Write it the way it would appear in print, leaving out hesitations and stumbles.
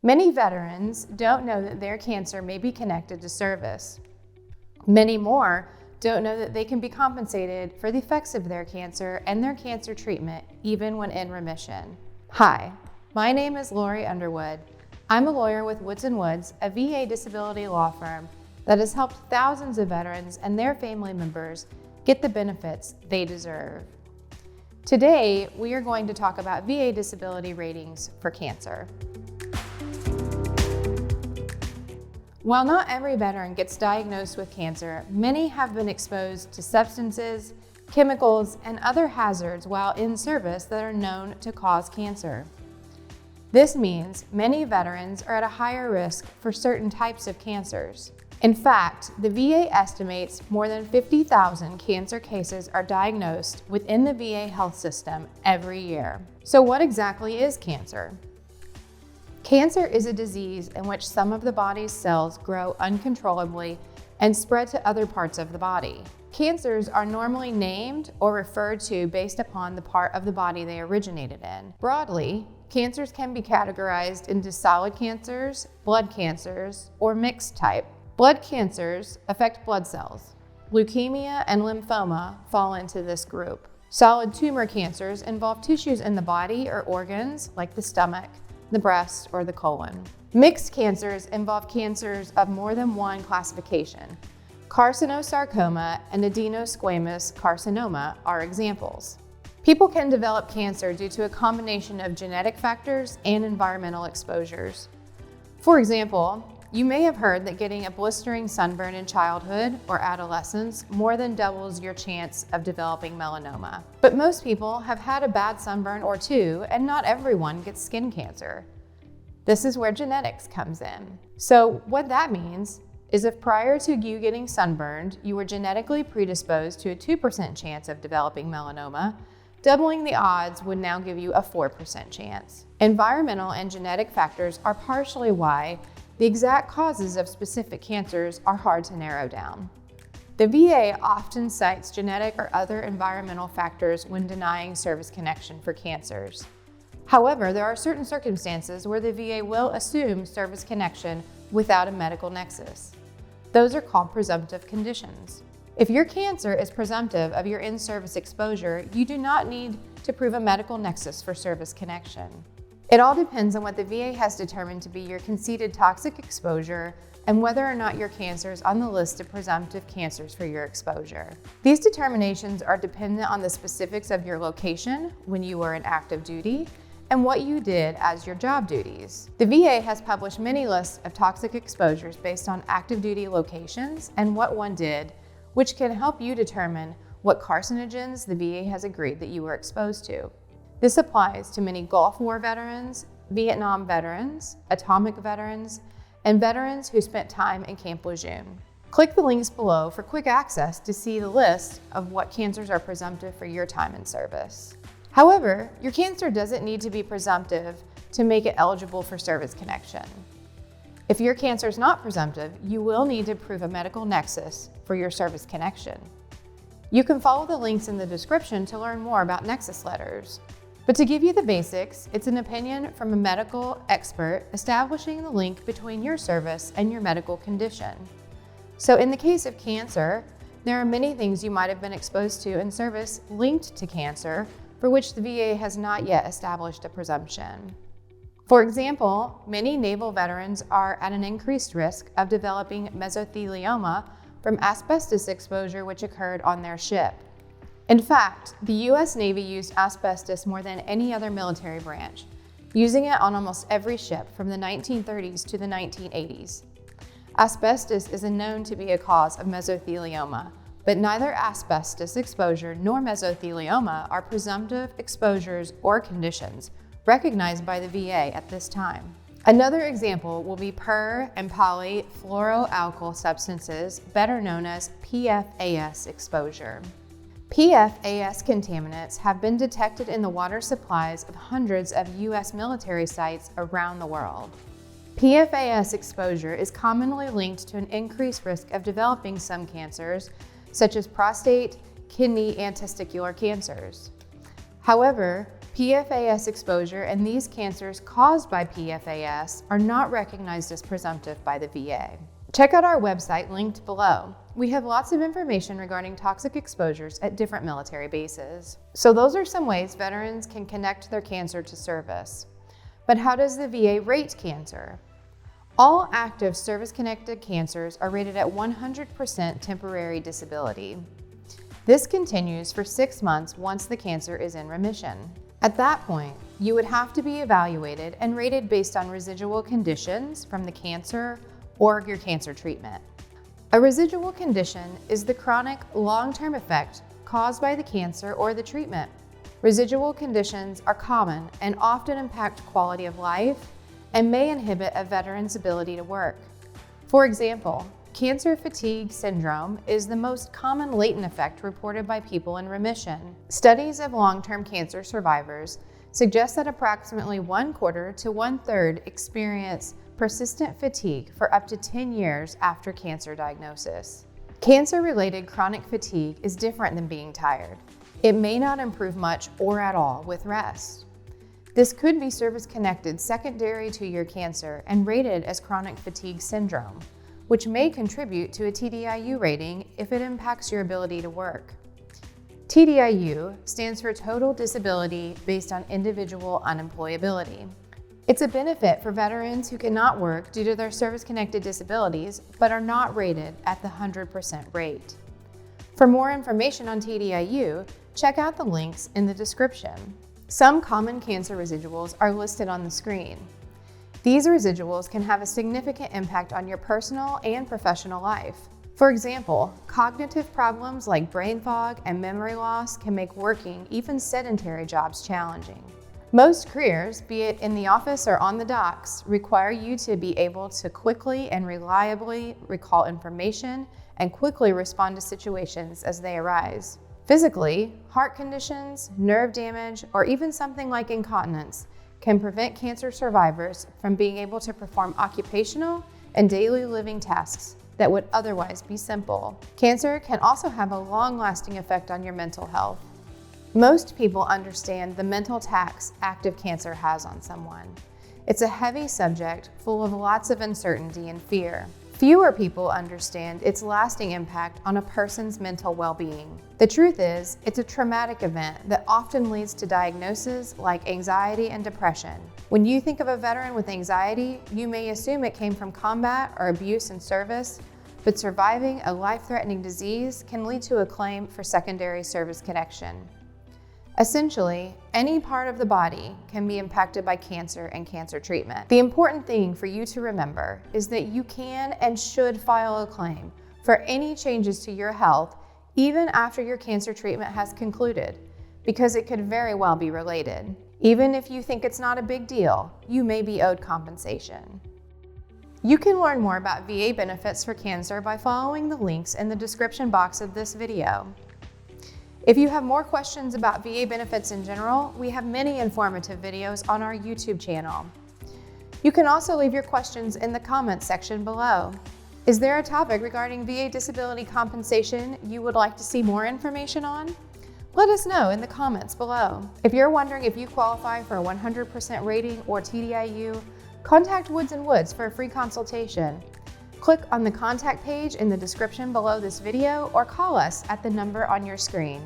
Many veterans don't know that their cancer may be connected to service. Many more don't know that they can be compensated for the effects of their cancer and their cancer treatment, even when in remission. Hi, my name is Lori Underwood. I'm a lawyer with Woods & Woods, a VA disability law firm that has helped thousands of veterans and their family members get the benefits they deserve. Today, we are going to talk about VA disability ratings for cancer. While not every veteran gets diagnosed with cancer, many have been exposed to substances, chemicals, and other hazards while in service that are known to cause cancer. This means many veterans are at a higher risk for certain types of cancers. In fact, the VA estimates more than 50,000 cancer cases are diagnosed within the VA health system every year. So what exactly is cancer? Cancer is a disease in which some of the body's cells grow uncontrollably and spread to other parts of the body. Cancers are normally named or referred to based upon the part of the body they originated in. Broadly, cancers can be categorized into solid cancers, blood cancers, or mixed type. Blood cancers affect blood cells. Leukemia and lymphoma fall into this group. Solid tumor cancers involve tissues in the body or organs like the stomach, the breast, or the colon. Mixed cancers involve cancers of more than one classification. Carcinosarcoma and adenosquamous carcinoma are examples. People can develop cancer due to a combination of genetic factors and environmental exposures. For example, you may have heard that getting a blistering sunburn in childhood or adolescence more than doubles your chance of developing melanoma. But most people have had a bad sunburn or two, and not everyone gets skin cancer. This is where genetics comes in. So what that means is if prior to you getting sunburned, you were genetically predisposed to a 2% chance of developing melanoma, doubling the odds would now give you a 4% chance. Environmental and genetic factors are partially why the exact causes of specific cancers are hard to narrow down. The VA often cites genetic or other environmental factors when denying service connection for cancers. However, there are certain circumstances where the VA will assume service connection without a medical nexus. Those are called presumptive conditions. If your cancer is presumptive of your in-service exposure, you do not need to prove a medical nexus for service connection. It all depends on what the VA has determined to be your conceded toxic exposure and whether or not your cancer is on the list of presumptive cancers for your exposure. These determinations are dependent on the specifics of your location when you were in active duty and what you did as your job duties. The VA has published many lists of toxic exposures based on active duty locations and what one did, which can help you determine what carcinogens the VA has agreed that you were exposed to. This applies to many Gulf War veterans, Vietnam veterans, atomic veterans, and veterans who spent time in Camp Lejeune. Click the links below for quick access to see the list of what cancers are presumptive for your time in service. However, your cancer doesn't need to be presumptive to make it eligible for service connection. If your cancer is not presumptive, you will need to prove a medical nexus for your service connection. You can follow the links in the description to learn more about nexus letters. But to give you the basics, it's an opinion from a medical expert establishing the link between your service and your medical condition. So in the case of cancer, there are many things you might have been exposed to in service linked to cancer for which the VA has not yet established a presumption. For example, many naval veterans are at an increased risk of developing mesothelioma from asbestos exposure which occurred on their ship. In fact, the U.S. Navy used asbestos more than any other military branch, using it on almost every ship from the 1930s to the 1980s. Asbestos is known to be a cause of mesothelioma, but neither asbestos exposure nor mesothelioma are presumptive exposures or conditions recognized by the VA at this time. Another example will be per- and polyfluoroalkyl substances, better known as PFAS exposure. PFAS contaminants have been detected in the water supplies of hundreds of U.S. military sites around the world. PFAS exposure is commonly linked to an increased risk of developing some cancers, such as prostate, kidney, and testicular cancers. However, PFAS exposure and these cancers caused by PFAS are not recognized as presumptive by the VA. Check out our website linked below. We have lots of information regarding toxic exposures at different military bases. So those are some ways veterans can connect their cancer to service. But how does the VA rate cancer? All active service-connected cancers are rated at 100% temporary disability. This continues for 6 months once the cancer is in remission. At that point, you would have to be evaluated and rated based on residual conditions from the cancer or your cancer treatment. A residual condition is the chronic long-term effect caused by the cancer or the treatment. Residual conditions are common and often impact quality of life and may inhibit a veteran's ability to work. For example, cancer fatigue syndrome is the most common latent effect reported by people in remission. Studies of long-term cancer survivors suggest that approximately 1/4 to 1/3 experience persistent fatigue for up to 10 years after cancer diagnosis. Cancer-related chronic fatigue is different than being tired. It may not improve much or at all with rest. This could be service-connected secondary to your cancer and rated as chronic fatigue syndrome, which may contribute to a TDIU rating if it impacts your ability to work. TDIU stands for Total Disability Based on Individual Unemployability. It's a benefit for veterans who cannot work due to their service-connected disabilities but are not rated at the 100% rate. For more information on TDIU, check out the links in the description. Some common cancer residuals are listed on the screen. These residuals can have a significant impact on your personal and professional life. For example, cognitive problems like brain fog and memory loss can make working even sedentary jobs challenging. Most careers, be it in the office or on the docks, require you to be able to quickly and reliably recall information and quickly respond to situations as they arise. Physically, heart conditions, nerve damage, or even something like incontinence can prevent cancer survivors from being able to perform occupational and daily living tasks that would otherwise be simple. Cancer can also have a long-lasting effect on your mental health. Most people understand the mental tax active cancer has on someone. It's a heavy subject full of lots of uncertainty and fear. Fewer people understand its lasting impact on a person's mental well-being. The truth is, it's a traumatic event that often leads to diagnoses like anxiety and depression. When you think of a veteran with anxiety, you may assume it came from combat or abuse in service, but surviving a life-threatening disease can lead to a claim for secondary service connection. Essentially, any part of the body can be impacted by cancer and cancer treatment. The important thing for you to remember is that you can and should file a claim for any changes to your health even after your cancer treatment has concluded, because it could very well be related. Even if you think it's not a big deal, you may be owed compensation. You can learn more about VA benefits for cancer by following the links in the description box of this video. If you have more questions about VA benefits in general, we have many informative videos on our YouTube channel. You can also leave your questions in the comments section below. Is there a topic regarding VA disability compensation you would like to see more information on? Let us know in the comments below. If you're wondering if you qualify for a 100% rating or TDIU, contact Woods & Woods for a free consultation. Click on the contact page in the description below this video or call us at the number on your screen.